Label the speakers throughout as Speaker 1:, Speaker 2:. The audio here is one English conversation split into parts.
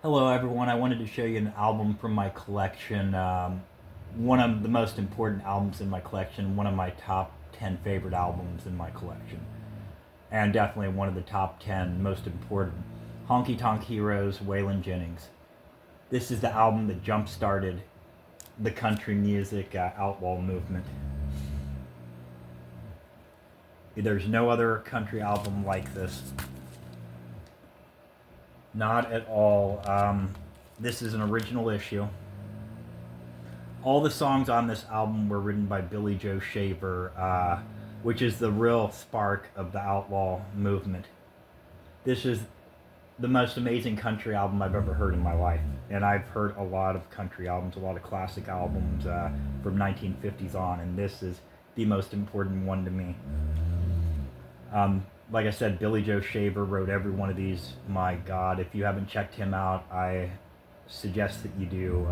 Speaker 1: Hello everyone, I wanted to show you an album from my collection, one of the most important albums in my collection, one of my top 10 favorite albums in my collection, and definitely one of the top 10 most important. Honky Tonk Heroes, Waylon Jennings. This is the album that jump-started the country music outlaw movement. There's no other country album like this. Not at all. This is an original issue. All the songs on this album were written by Billy Joe Shaver, which is the real spark of the outlaw movement. This is the most amazing country album I've ever heard in my life. And I've heard a lot of country albums, a lot of classic albums from 1950s on, and this is the most important one to me. Like I said, Billy Joe Shaver wrote every one of these. My God, if you haven't checked him out, I suggest that you do.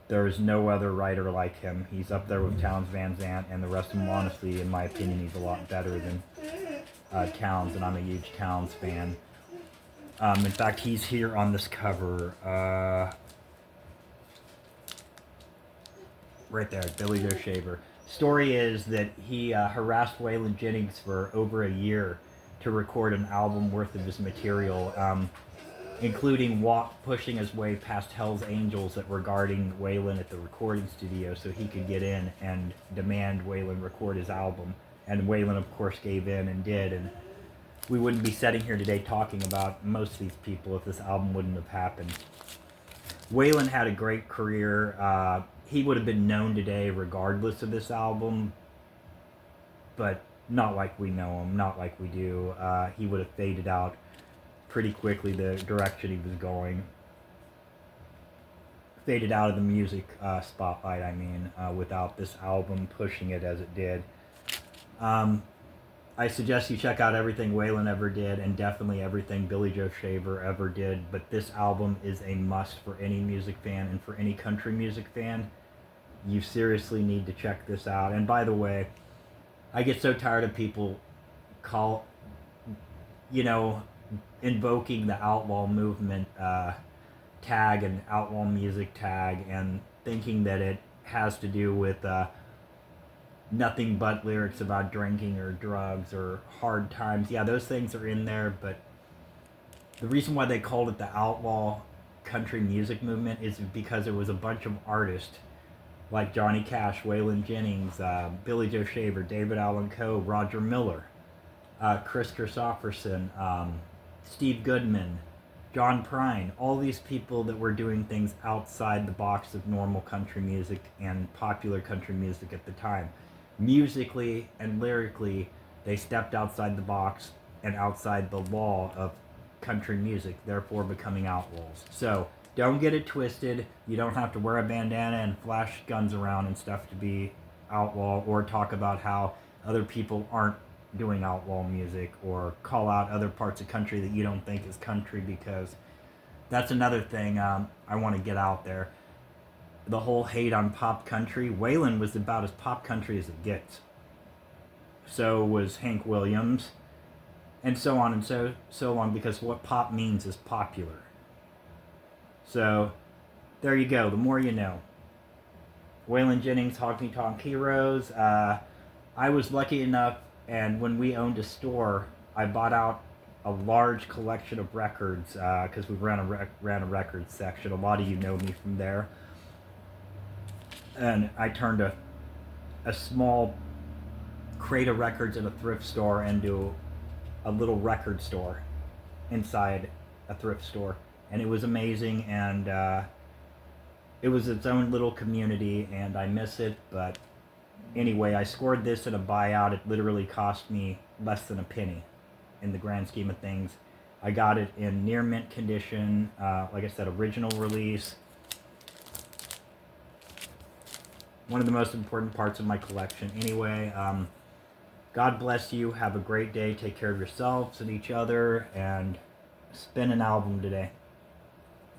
Speaker 1: There is no other writer like him. He's up there with Townes Van Zandt and the rest of them. Honestly, in my opinion, he's a lot better than Townes, and I'm a huge Townes fan. In fact, he's here on this cover. Right there, Billy Joe Shaver. Story is that he harassed Waylon Jennings for over a year to record an album worth of his material, including pushing his way past Hell's Angels that were guarding Waylon at the recording studio so he could get in and demand Waylon record his album. And Waylon, of course, gave in and did, and we wouldn't be sitting here today talking about most of these people if this album wouldn't have happened. Waylon had a great career. He would have been known today regardless of this album, but not like we know him, not like we do. He would have faded out pretty quickly, the direction he was going. Faded out of the music spotlight, without this album pushing it as it did. I suggest you check out everything Waylon ever did, and definitely everything Billy Joe Shaver ever did, but this album is a must for any music fan, and for any country music fan. You seriously need to check this out. And by the way, I get so tired of people invoking the outlaw movement tag and outlaw music tag and thinking that it has to do with nothing but lyrics about drinking or drugs or hard times. Yeah, those things are in there, but the reason why they called it the outlaw country music movement is because it was a bunch of artists like Johnny Cash, Waylon Jennings, Billy Joe Shaver, David Allan Coe, Roger Miller, Chris Christopherson, Steve Goodman, John Prine, all these people that were doing things outside the box of normal country music and popular country music at the time. Musically and lyrically, they stepped outside the box and outside the law of country music, therefore becoming outlaws. So, don't get it twisted. You don't have to wear a bandana and flash guns around and stuff to be outlaw, or talk about how other people aren't doing outlaw music, or call out other parts of country that you don't think is country, because that's another thing I want to get out there. The whole hate on pop country. Waylon was about as pop country as it gets. So was Hank Williams, and so on and so on, because what pop means is popular. So, there you go. The more you know. Waylon Jennings, Honky Tonk Heroes. I was lucky enough, and when we owned a store, I bought out a large collection of records, because we ran a records section. A lot of you know me from there. And I turned a small crate of records in a thrift store into a little record store inside a thrift store. And it was amazing, and it was its own little community, and I miss it. But anyway, I scored this at a buyout. It literally cost me less than a penny in the grand scheme of things. I got it in near mint condition, like I said, original release. One of the most important parts of my collection. Anyway, God bless you. Have a great day. Take care of yourselves and each other, and spin an album today.